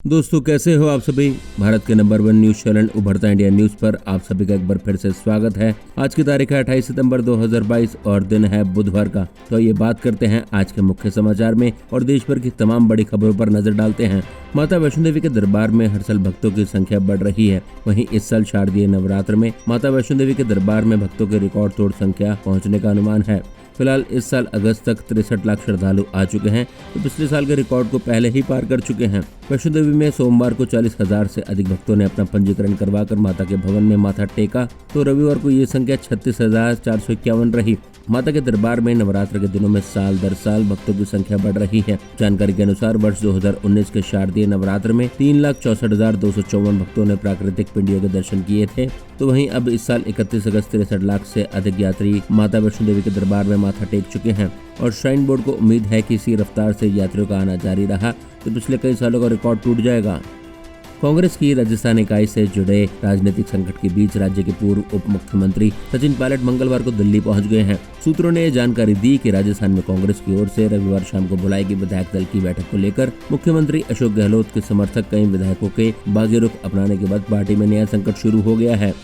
दोस्तों कैसे हो आप सभी। भारत के नंबर 1 न्यूज चैनल उभरता इंडिया न्यूज पर आप सभी का एक बार फिर से स्वागत है। आज की तारीख है 28 सितंबर 2022 और दिन है बुधवार का। तो ये बात करते हैं आज के मुख्य समाचार में और देश भर की तमाम बड़ी खबरों पर नजर डालते हैं। माता वैष्णो देवी के दरबार में हर साल भक्तों की संख्या बढ़ रही है। वहीं इस साल शारदीय नवरात्र में माता वैष्णो देवी के दरबार में भक्तों की रिकॉर्ड तोड़ संख्या पहुँचने का अनुमान है। फिलहाल इस साल अगस्त तक 63 लाख श्रद्धालु आ चुके हैं, तो पिछले साल के रिकॉर्ड को पहले ही पार कर चुके हैं। वैष्णो देवी में सोमवार को 40,000 से अधिक भक्तों ने अपना पंजीकरण करवाकर माता के भवन में माथा टेका, तो रविवार को ये संख्या 36,451 रही। माता के दरबार में नवरात्र के दिनों में साल दर साल भक्तों की संख्या बढ़ रही है। जानकारी के अनुसार वर्ष 2019 के शारदीय नवरात्र में 3,64,254 भक्तों ने प्राकृतिक पिंडियों के दर्शन किए थे, तो वहीं अब इस साल 31 अगस्त 63 लाख से अधिक यात्री माता वैष्णो देवी के दरबार में माथा टेक चुके हैं। और श्राइन बोर्ड को उम्मीद है कि इसी रफ्तार से यात्रियों का आना जारी रहा तो पिछले कई सालों का रिकॉर्ड टूट जाएगा। कांग्रेस की राजस्थान इकाई से जुड़े राजनीतिक संकट के बीच राज्य के पूर्व उप मुख्यमंत्री सचिन पायलट मंगलवार को दिल्ली पहुंच गए हैं। सूत्रों ने जानकारी दी कि राजस्थान में कांग्रेस की ओर से रविवार शाम को बुलाई गई विधायक दल की बैठक को लेकर मुख्यमंत्री अशोक गहलोत के समर्थक कई विधायकों के बागी रुख अपनाने के बाद पार्टी में नया संकट शुरू हो गया है।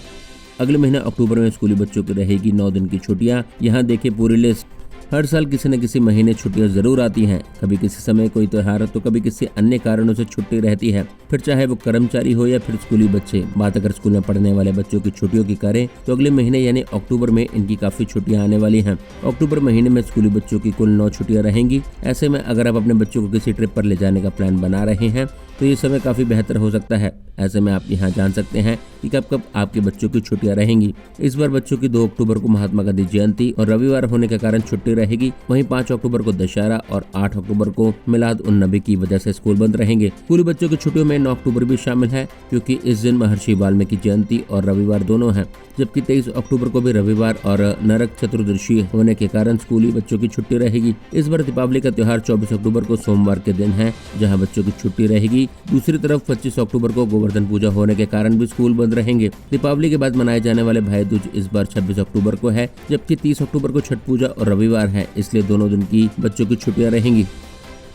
अगले महीने अक्टूबर में स्कूली बच्चों की रहेगी 9 दिन की छुट्टियां। यहाँ देखिए पूरी लिस्ट। हर साल किसी न किसी महीने छुट्टियां जरूर आती हैं। कभी किसी समय कोई त्योहार तो कभी किसी अन्य कारणों से छुट्टी रहती है। फिर चाहे वो कर्मचारी हो या फिर स्कूली बच्चे। बात अगर स्कूल में पढ़ने वाले बच्चों की छुट्टियों की करें तो अगले महीने यानी अक्टूबर में इनकी काफी छुट्टियां आने वाली हैं। अक्टूबर महीने में स्कूली बच्चों की कुल 9 छुट्टियां रहेंगी। ऐसे में अगर आप अपने बच्चों को किसी ट्रिप पर ले जाने का प्लान बना रहे हैं तो ये समय काफी बेहतर हो सकता है। ऐसे में आप यहाँ जान सकते हैं कि कब कब आपके बच्चों की छुट्टियां रहेंगी। इस बार बच्चों की 2 अक्टूबर को महात्मा गांधी जयंती और रविवार होने के कारण छुट्टी रहेगी। वहीं 5 अक्टूबर को दशहरा और 8 अक्टूबर को मिलाद उन नबी की वजह से स्कूल बंद रहेंगे। स्कूली बच्चों की छुट्टियों में 9 अक्टूबर भी शामिल है, क्योंकि इस दिन महर्षि वाल्मीकि जयंती और रविवार दोनों है। जबकि 23 अक्टूबर को भी रविवार और नरक चतुर्दशी होने के कारण स्कूली बच्चों की छुट्टी रहेगी। इस बार दीपावली का त्योहार 24 अक्टूबर को सोमवार के दिन है, जहां बच्चों की छुट्टी रहेगी। दूसरी तरफ 25 अक्टूबर को गोवर्धन पूजा होने के कारण भी स्कूल बंद रहेंगे। दीपावली के बाद मनाए जाने वाले भाई दूज इस बार 26 अक्टूबर को है, जबकि 30 अक्टूबर को छठ पूजा और रविवार है, इसलिए दोनों दिन की बच्चों की छुट्टियां रहेंगी।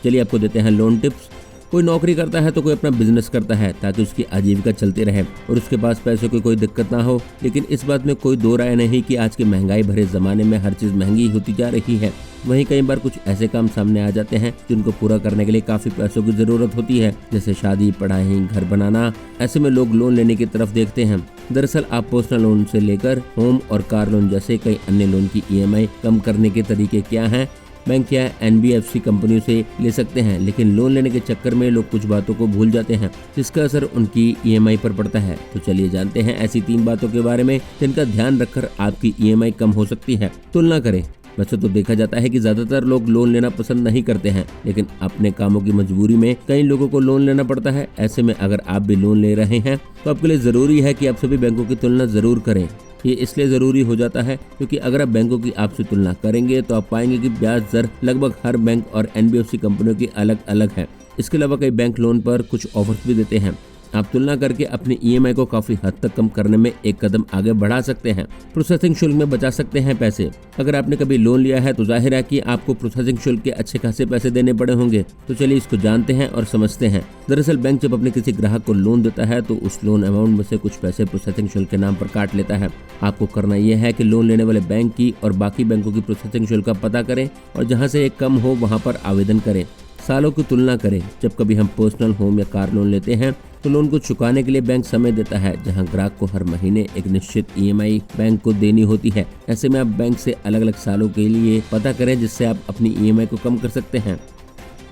चलिए आपको देते हैं लोन टिप्स। कोई नौकरी करता है तो कोई अपना बिजनेस करता है ताकि उसकी आजीविका चलती रहे और उसके पास पैसे की कोई दिक्कत ना हो। लेकिन इस बात में कोई दो राय नहीं कि आज के महंगाई भरे जमाने में हर चीज महंगी होती जा रही है। वहीं कई बार कुछ ऐसे काम सामने आ जाते हैं जिनको पूरा करने के लिए काफी पैसों की जरूरत होती है, जैसे शादी, पढ़ाई, घर बनाना। ऐसे में लोग लोन लेने की तरफ देखते हैं। दरअसल आप पर्सनल लोन से लेकर होम और कार लोन जैसे कई अन्य लोन की EMI कम करने के तरीके क्या हैं। बैंक या NBFC कंपनियों से ले सकते हैं, लेकिन लोन लेने के चक्कर में लोग कुछ बातों को भूल जाते हैं जिसका असर उनकी EMI पर पड़ता है। तो चलिए जानते हैं ऐसी 3 बातों के बारे में जिनका ध्यान रखकर आपकी EMI कम हो सकती है। तुलना करें। वैसे तो देखा जाता है कि ज्यादातर लोग लोन लेना पसंद नहीं करते हैं, लेकिन अपने कामों की मजबूरी में कई लोगों को लोन लेना पड़ता है। ऐसे में अगर आप भी लोन ले रहे हैं तो आपके लिए जरूरी है कि आप सभी बैंकों की तुलना जरूर करें। ये इसलिए जरूरी हो जाता है क्योंकि अगर आप बैंकों की आपसे तुलना करेंगे तो आप पाएंगे कि ब्याज दर लगभग हर बैंक और NBFC कंपनियों की अलग अलग है। इसके अलावा कई बैंक लोन पर कुछ ऑफर्स भी देते हैं। आप तुलना करके अपनी EMI को काफी हद तक कम करने में एक कदम आगे बढ़ा सकते हैं। प्रोसेसिंग शुल्क में बचा सकते हैं पैसे। अगर आपने कभी लोन लिया है तो जाहिर है कि आपको प्रोसेसिंग शुल्क के अच्छे खासे पैसे देने पड़े होंगे। तो चलिए इसको जानते हैं और समझते हैं। दरअसल बैंक जब अपने किसी ग्राहक को लोन देता है तो उस लोन अमाउंट में से कुछ पैसे प्रोसेसिंग शुल्क के नाम पर काट लेता है। आपको करना यह है कि लोन लेने वाले बैंक की और बाकी बैंकों की प्रोसेसिंग शुल्क का पता करें और जहाँ से एक कम हो वहाँ पर आवेदन करें। सालों की तुलना करें। जब कभी हम पर्सनल, होम या कार लोन लेते हैं तो लोन को चुकाने के लिए बैंक समय देता है, जहां ग्राहक को हर महीने एक निश्चित EMI बैंक को देनी होती है। ऐसे में आप बैंक से अलग अलग सालों के लिए पता करें जिससे आप अपनी EMI को कम कर सकते हैं।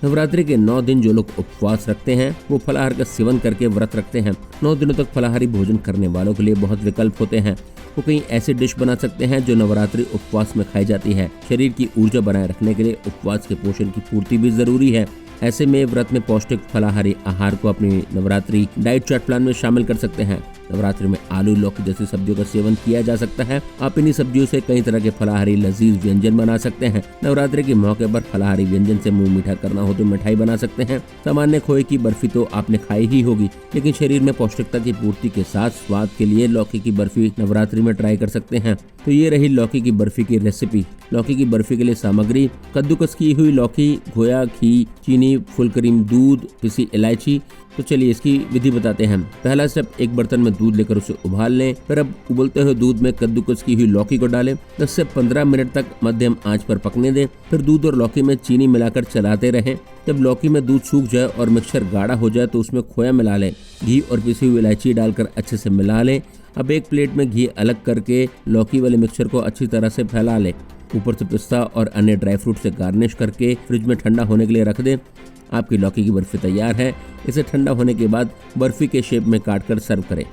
नवरात्रि के 9 दिन जो लोग उपवास रखते हैं वो फलाहार का सेवन करके व्रत रखते हैं। 9 दिनों तक फलाहारी भोजन करने वालों के लिए बहुत विकल्प होते हैं। वो कई ऐसे डिश बना सकते हैं जो नवरात्रि उपवास में खाई जाती है। शरीर की ऊर्जा बनाए रखने के लिए उपवास के पोषण की पूर्ति भी जरूरी है। ऐसे में व्रत में पौष्टिक फलाहारी आहार को अपनी नवरात्रि डाइट चार्ट प्लान में शामिल कर सकते हैं। नवरात्रि में आलू, लौकी जैसी सब्जियों का सेवन किया जा सकता है। आप इन्हीं सब्जियों से कई तरह के फलाहारी लजीज व्यंजन बना सकते हैं। नवरात्रि के मौके पर फलाहारी व्यंजन से मुंह मीठा करना हो तो मिठाई बना सकते हैं। सामान्य खोए की बर्फी तो आपने खाई ही होगी, लेकिन शरीर में पौष्टिकता की पूर्ति के साथ स्वाद के लिए लौकी की बर्फी नवरात्रि में ट्राई कर सकते हैं। तो ये रही लौकी की बर्फी की रेसिपी। लौकी की बर्फी के लिए सामग्री: कद्दूकस की हुई लौकी, खोया, घी, चीनी, फुल क्रीम, दूध, पिसी इलायची। तो चलिए इसकी विधि बताते हैं। पहला स्टेप, एक बर्तन में दूध लेकर उसे उबाल लें। फिर अब उबलते हुए दूध में कद्दूकस की हुई लौकी को डालें। 10 से 15 मिनट तक मध्यम आंच पर पकने दें। फिर दूध और लौकी में चीनी मिलाकर चलाते रहें। जब लौकी में दूध सूख जाए और मिक्सचर गाढ़ा हो जाए तो उसमें खोया मिला लें। घी और पिसी हुई इलायची डालकर अच्छे से मिला लें। अब एक प्लेट में घी अलग करके लौकी वाले मिक्सचर को अच्छी तरह से फैला लें। ऊपर से पिस्ता और अन्य ड्राई फ्रूट से गार्निश करके फ्रिज में ठंडा होने के लिए रख दें। आपकी लौकी की बर्फी तैयार है। इसे ठंडा होने के बाद बर्फी के शेप में काटकर सर्व करें।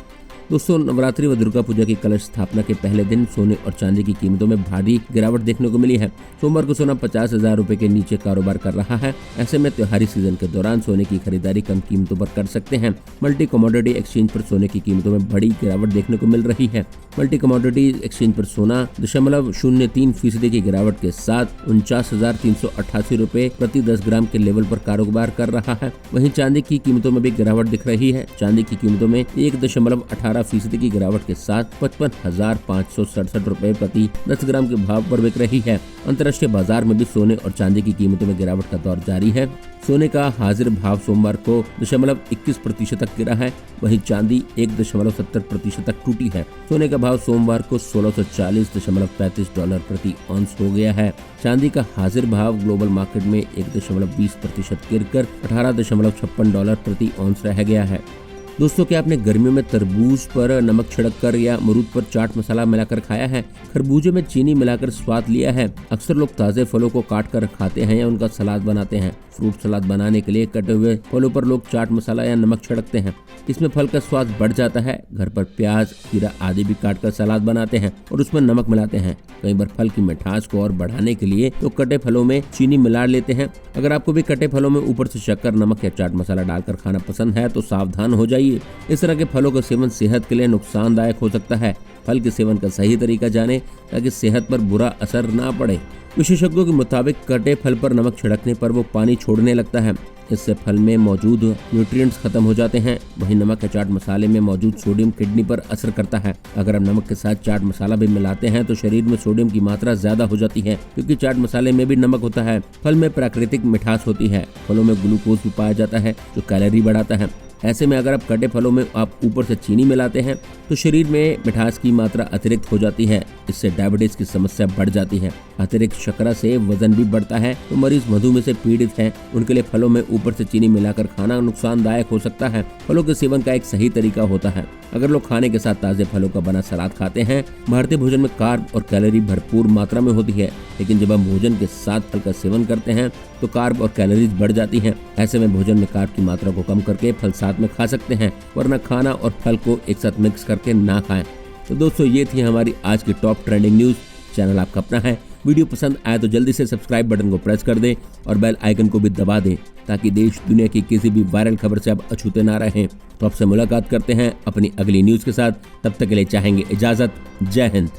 दोस्तों, नवरात्रि व दुर्गा पूजा की कलश स्थापना के पहले दिन सोने और चांदी की कीमतों में भारी गिरावट देखने को मिली है। सोमवार को सोना 50,000 रुपए के नीचे कारोबार कर रहा है। ऐसे में त्योहारी सीजन के दौरान सोने की खरीदारी कम कीमतों पर कर सकते हैं। मल्टी कमोडिटी एक्सचेंज पर सोने की कीमतों में बड़ी गिरावट देखने को मिल रही है। मल्टी कमोडिटी एक्सचेंज पर सोना 0.03% की गिरावट के साथ 49,388 रुपए प्रति 10 ग्राम के लेवल पर कारोबार कर रहा है। वहीं चांदी की कीमतों में भी गिरावट दिख रही है। चांदी की कीमतों में 1.18% की गिरावट के साथ 55,567 रुपए प्रति 10 ग्राम के भाव पर बिक रही है। अंतर्राष्ट्रीय बाजार में भी सोने और चांदी की कीमतों में गिरावट का दौर जारी है। सोने का हाजिर भाव सोमवार को 0.21% तक गिरा है। वहीं चांदी 1.70% तक टूटी है। सोने का भाव सोमवार को $1640.35 प्रति औंस हो गया है। चांदी का हाजिर भाव ग्लोबल मार्केट में 1.20% गिरकर $18.56 प्रति औंस रह गया है। दोस्तों, क्या आपने गर्मियों में तरबूज पर नमक छिड़क कर या अमरूद पर चाट मसाला मिलाकर खाया है? खरबूजे में चीनी मिलाकर स्वाद लिया है? अक्सर लोग ताज़े फलों को काट कर खाते हैं या उनका सलाद बनाते हैं। फ्रूट सलाद बनाने के लिए कटे हुए फलों पर लोग चाट मसाला या नमक छिड़कते हैं। इसमें फल का स्वाद बढ़ जाता है। घर पर प्याज, खीरा आदि भी काट कर सलाद बनाते हैं और उसमें नमक मिलाते हैं। कई बार फल की मिठास को और बढ़ाने के लिए तो कटे फलों में चीनी मिला लेते हैं। अगर आपको भी कटे फलों में ऊपर से शक्कर, नमक या चाट मसाला डालकर खाना पसंद है तो सावधान हो जाइए। इस तरह के फलों का सेवन सेहत के लिए नुकसानदायक हो सकता है। फल के सेवन का सही तरीका जानें ताकि सेहत पर बुरा असर ना पड़े। विशेषज्ञों के मुताबिक कटे फल पर नमक छिड़कने पर वो पानी छोड़ने लगता है। इससे फल में मौजूद न्यूट्रिएंट्स खत्म हो जाते हैं। वहीं नमक या चाट मसाले में मौजूद सोडियम किडनी पर असर करता है। अगर आप नमक के साथ चाट मसाला भी मिलाते हैं तो शरीर में सोडियम की मात्रा ज्यादा हो जाती है, क्योंकि चाट मसाले में भी नमक होता है। फल में प्राकृतिक मिठास होती है। फलों में ग्लूकोज भी पाया जाता है जो कैलोरी बढ़ाता है। ऐसे में अगर आप कटे फलों में आप ऊपर से चीनी मिलाते हैं तो शरीर में मिठास की मात्रा अतिरिक्त हो जाती है। इससे डायबिटीज की समस्या बढ़ जाती है। अतिरिक्त शर्करा से वजन भी बढ़ता है। तो मरीज मधुमेह से पीड़ित हैं, उनके लिए फलों में ऊपर से चीनी मिलाकर खाना नुकसानदायक हो सकता है। फलों के सेवन का एक सही तरीका होता है। अगर लोग खाने के साथ ताजे फलों का बना सलाद खाते हैं, भारतीय भोजन में कार्ब और कैलोरी भरपूर मात्रा में होती है, लेकिन जब हम भोजन के साथ फल का सेवन करते हैं तो कार्ब और कैलोरीज बढ़ जाती हैं। ऐसे में भोजन में कार्ब की मात्रा को कम करके फल साथ में खा सकते हैं, वरना खाना और फल को एक साथ मिक्स करके ना खाएं। तो दोस्तों, ये थी हमारी आज की टॉप ट्रेंडिंग न्यूज। चैनल आपका अपना है। वीडियो पसंद आए तो जल्दी से सब्सक्राइब बटन को प्रेस कर दें और बेल आइकन को भी दबा दें, ताकि देश दुनिया की किसी भी वायरल खबर से आप अछूते ना रहें। तो आपसे मुलाकात करते हैं अपनी अगली न्यूज के साथ। तब तक के लिए चाहेंगे इजाजत। जय हिंद।